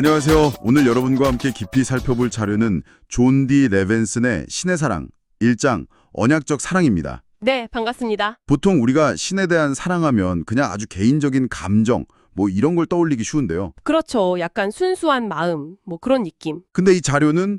안녕하세요. 오늘 여러분과 함께 깊이 살펴볼 자료는 존 디 레벤슨의 신의 사랑 1장 언약적 사랑입니다. 네, 반갑습니다. 보통 우리가 신에 대한 사랑하면 그냥 아주 개인적인 감정 뭐 이런 걸 떠올리기 쉬운데요. 그렇죠. 약간 순수한 마음, 뭐 그런 느낌. 근데 이 자료는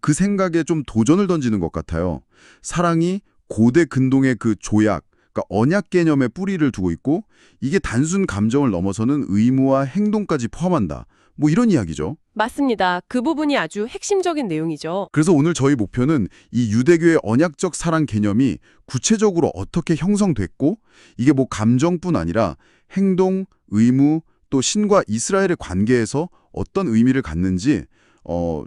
그 생각에 좀 도전을 던지는 것 같아요. 사랑이 고대 근동의 그 조약, 그러니까 언약 개념에 뿌리를 두고 있고 이게 단순 감정을 넘어서는 의무와 행동까지 포함한다. 뭐 이런 이야기죠. 맞습니다. 그 부분이 아주 핵심적인 내용이죠. 그래서 오늘 저희 목표는 이 유대교의 언약적 사랑 개념이 구체적으로 어떻게 형성됐고 이게 뭐 감정뿐 아니라 행동, 의무, 또 신과 이스라엘의 관계에서 어떤 의미를 갖는지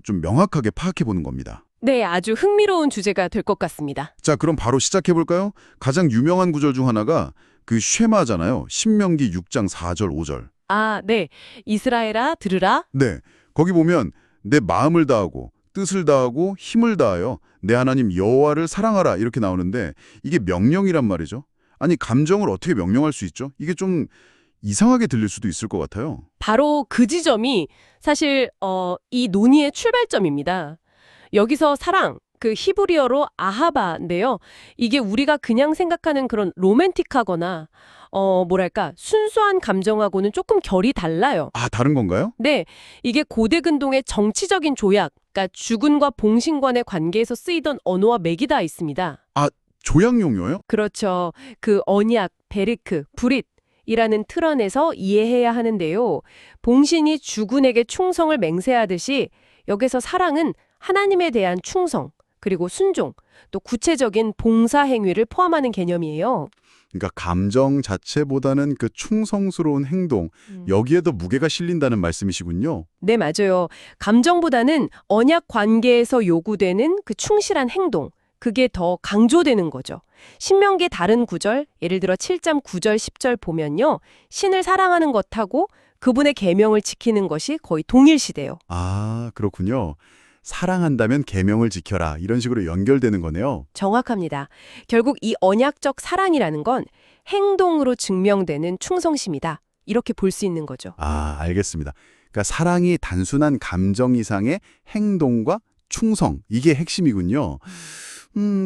좀 명확하게 파악해 보는 겁니다. 네, 아주 흥미로운 주제가 될 것 같습니다. 자, 그럼 바로 시작해 볼까요? 가장 유명한 구절 중 하나가 그 쉐마잖아요. 신명기 6장 4절 5절. 아, 네. 이스라엘아, 들으라. 네, 거기 보면 내 마음을 다하고 뜻을 다하고 힘을 다하여 내 하나님 여호와를 사랑하라 이렇게 나오는데 이게 명령이란 말이죠. 아니 감정을 어떻게 명령할 수 있죠? 이게 좀 이상하게 들릴 수도 있을 것 같아요. 바로 그 지점이 사실 이 논의의 출발점입니다. 여기서 사랑, 그 히브리어로 아하바인데요. 이게 우리가 그냥 생각하는 그런 로맨틱하거나 뭐랄까 순수한 감정하고는 조금 결이 달라요. 아, 다른 건가요? 네, 이게 고대 근동의 정치적인 조약, 그러니까 주군과 봉신 간의 관계에서 쓰이던 언어와 맥이 다 있습니다. 아, 조약 용어요? 그렇죠. 그 언약, 베르크, 브릿이라는 틀 안에서 이해해야 하는데요. 봉신이 주군에게 충성을 맹세하듯이 여기서 사랑은 하나님에 대한 충성, 그리고 순종, 또 구체적인 봉사 행위를 포함하는 개념이에요. 그러니까 감정 자체보다는 그 충성스러운 행동, 여기에 더 무게가 실린다는 말씀이시군요. 네, 맞아요. 감정보다는 언약 관계에서 요구되는 그 충실한 행동, 그게 더 강조되는 거죠. 신명기 다른 구절, 예를 들어 7장 9절 10절 보면요. 신을 사랑하는 것하고 그분의 계명을 지키는 것이 거의 동일시돼요. 아, 그렇군요. 사랑한다면 계명을 지켜라 이런 식으로 연결되는 거네요. 정확합니다. 결국 이 언약적 사랑이라는 건 행동으로 증명되는 충성심이다. 이렇게 볼 수 있는 거죠. 아, 알겠습니다. 그러니까 사랑이 단순한 감정 이상의 행동과 충성, 이게 핵심이군요.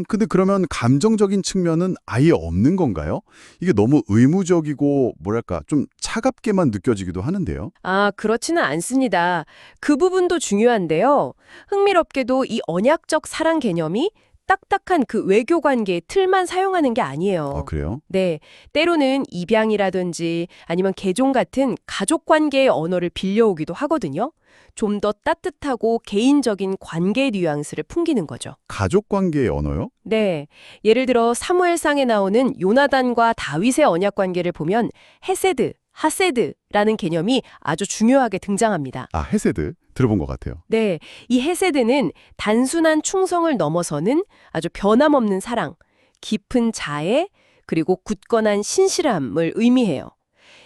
근데 그러면 감정적인 측면은 아예 없는 건가요? 이게 너무 의무적이고 뭐랄까 좀 차갑게만 느껴지기도 하는데요. 아, 그렇지는 않습니다. 그 부분도 중요한데요. 흥미롭게도 이 언약적 사랑 개념이 딱딱한 그 외교 관계의 틀만 사용하는 게 아니에요. 아, 그래요? 네, 때로는 입양이라든지 아니면 개종 같은 가족 관계의 언어를 빌려오기도 하거든요. 좀 더 따뜻하고 개인적인 관계 뉘앙스를 풍기는 거죠. 가족 관계의 언어요? 네, 예를 들어 사무엘상에 나오는 요나단과 다윗의 언약 관계를 보면 헤세드, 하세드라는 개념이 아주 중요하게 등장합니다. 아, 헤세드 들어본 것 같아요. 네, 이 헤세드는 단순한 충성을 넘어서는 아주 변함없는 사랑, 깊은 자애, 그리고 굳건한 신실함을 의미해요.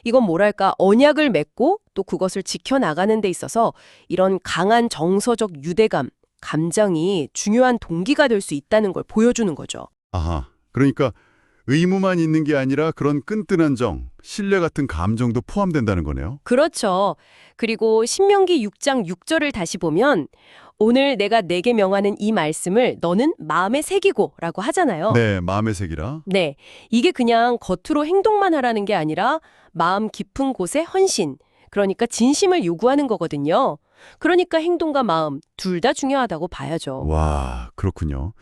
이건 뭐랄까 언약을 맺고 또 그것을 지켜나가는 데 있어서 이런 강한 정서적 유대감, 감정이 중요한 동기가 될 수 있다는 걸 보여주는 거죠. 아하, 그러니까 의무만 있는 게 아니라 그런 끈끈한 정, 신뢰 같은 감정도 포함된다는 거네요. 그렇죠. 그리고 신명기 6장 6절을 다시 보면 오늘 내가 내게 명하는 이 말씀을 너는 마음에 새기고 라고 하잖아요. 네, 마음의 색이라. 네, 이게 그냥 겉으로 행동만 하라는 게 아니라 마음 깊은 곳에 헌신, 그러니까 진심을 요구하는 거거든요. 그러니까 행동과 마음 둘 다 중요하다고 봐야죠. 와, 그렇군요.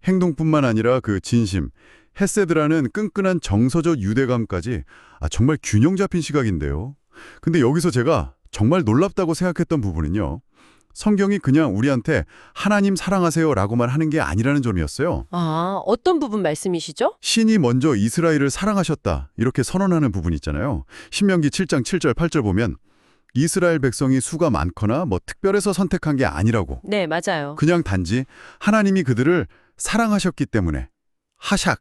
행동뿐만 아니라 그 진심, 헤세드라는 끈끈한 정서적 유대감까지 정말 균형 잡힌 시각인데요. 근데 여기서 제가 정말 놀랍다고 생각했던 부분은요. 성경이 그냥 우리한테 하나님 사랑하세요라고만 하는 게 아니라는 점이었어요. 아, 어떤 부분 말씀이시죠? 신이 먼저 이스라엘을 사랑하셨다 이렇게 선언하는 부분 있잖아요. 신명기 7장 7절 8절 보면 이스라엘 백성이 수가 많거나 뭐 특별해서 선택한 게 아니라고. 네, 맞아요. 그냥 단지 하나님이 그들을 사랑하셨기 때문에 하샥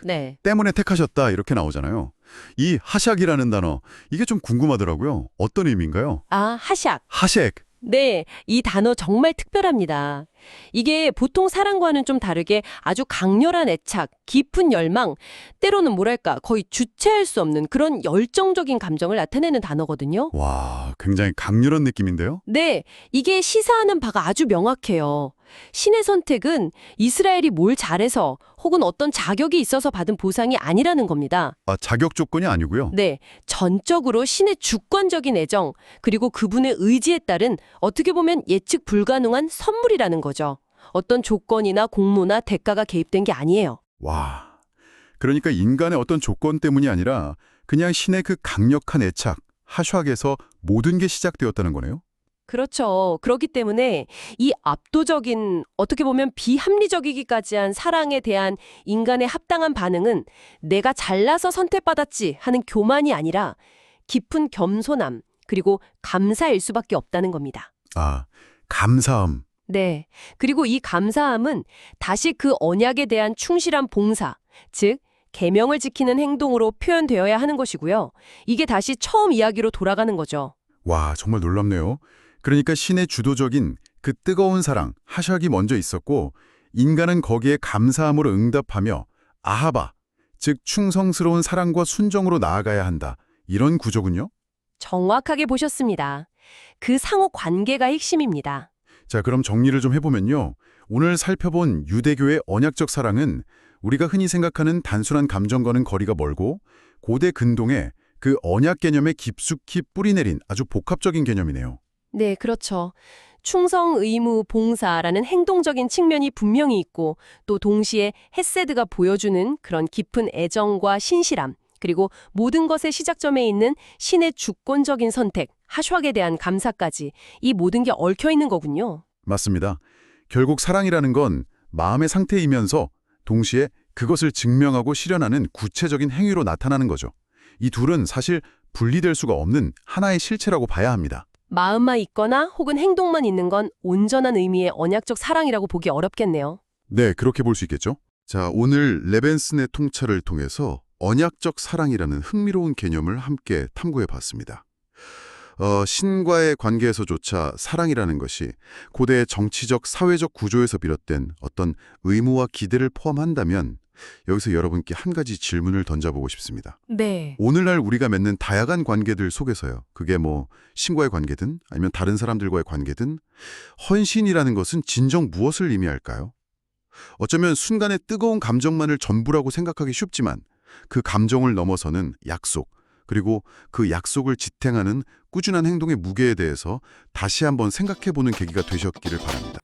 네. 때문에 택하셨다 이렇게 나오잖아요. 이 하샥이라는 단어 이게 좀 궁금하더라고요. 어떤 의미인가요? 아, 하샥. 하색 네, 이 단어 정말 특별합니다. 이게 보통 사랑과는 좀 다르게 아주 강렬한 애착, 깊은 열망, 때로는 뭐랄까 거의 주체할 수 없는 그런 열정적인 감정을 나타내는 단어거든요. 와, 굉장히 강렬한 느낌인데요? 네, 이게 시사하는 바가 아주 명확해요. 신의 선택은 이스라엘이 뭘 잘해서 혹은 어떤 자격이 있어서 받은 보상이 아니라는 겁니다. 아, 자격 조건이 아니고요. 네, 전적으로 신의 주권적인 애정, 그리고 그분의 의지에 따른 어떻게 보면 예측 불가능한 선물이라는 거죠. 어떤 조건이나 공모나 대가가 개입된 게 아니에요. 와, 그러니까 인간의 어떤 조건 때문이 아니라 그냥 신의 그 강력한 애착, 하샥에서 모든 게 시작되었다는 거네요? 그렇죠. 그렇기 때문에 이 압도적인 어떻게 보면 비합리적이기까지 한 사랑에 대한 인간의 합당한 반응은 내가 잘나서 선택받았지 하는 교만이 아니라 깊은 겸손함 그리고 감사일 수밖에 없다는 겁니다. 아, 감사함. 네. 그리고 이 감사함은 다시 그 언약에 대한 충실한 봉사, 즉 계명을 지키는 행동으로 표현되어야 하는 것이고요. 이게 다시 처음 이야기로 돌아가는 거죠. 와, 정말 놀랍네요. 그러니까 신의 주도적인 그 뜨거운 사랑, 하샥이 먼저 있었고 인간은 거기에 감사함으로 응답하며 아하바, 즉 충성스러운 사랑과 순정으로 나아가야 한다. 이런 구조군요. 정확하게 보셨습니다. 그 상호 관계가 핵심입니다. 자, 그럼 정리를 좀 해보면요. 오늘 살펴본 유대교의 언약적 사랑은 우리가 흔히 생각하는 단순한 감정과는 거리가 멀고 고대 근동에 그 언약 개념에 깊숙이 뿌리내린 아주 복합적인 개념이네요. 네, 그렇죠. 충성, 의무, 봉사라는 행동적인 측면이 분명히 있고 또 동시에 헤세드가 보여주는 그런 깊은 애정과 신실함 그리고 모든 것의 시작점에 있는 신의 주권적인 선택, 하샥에 대한 감사까지 이 모든 게 얽혀 있는 거군요. 맞습니다. 결국 사랑이라는 건 마음의 상태이면서 동시에 그것을 증명하고 실현하는 구체적인 행위로 나타나는 거죠. 이 둘은 사실 분리될 수가 없는 하나의 실체라고 봐야 합니다. 마음만 있거나 혹은 행동만 있는 건 온전한 의미의 언약적 사랑이라고 보기 어렵겠네요. 네, 그렇게 볼 수 있겠죠. 자, 오늘 레벤슨의 통찰을 통해서 언약적 사랑이라는 흥미로운 개념을 함께 탐구해 봤습니다. 신과의 관계에서조차 사랑이라는 것이 고대의 정치적, 사회적 구조에서 비롯된 어떤 의무와 기대를 포함한다면 여기서 여러분께 한 가지 질문을 던져보고 싶습니다. 네. 오늘날 우리가 맺는 다양한 관계들 속에서요. 그게 뭐 신과의 관계든 아니면 다른 사람들과의 관계든 헌신이라는 것은 진정 무엇을 의미할까요? 어쩌면 순간의 뜨거운 감정만을 전부라고 생각하기 쉽지만 그 감정을 넘어서는 약속, 그리고 그 약속을 지탱하는 꾸준한 행동의 무게에 대해서 다시 한번 생각해보는 계기가 되셨기를 바랍니다.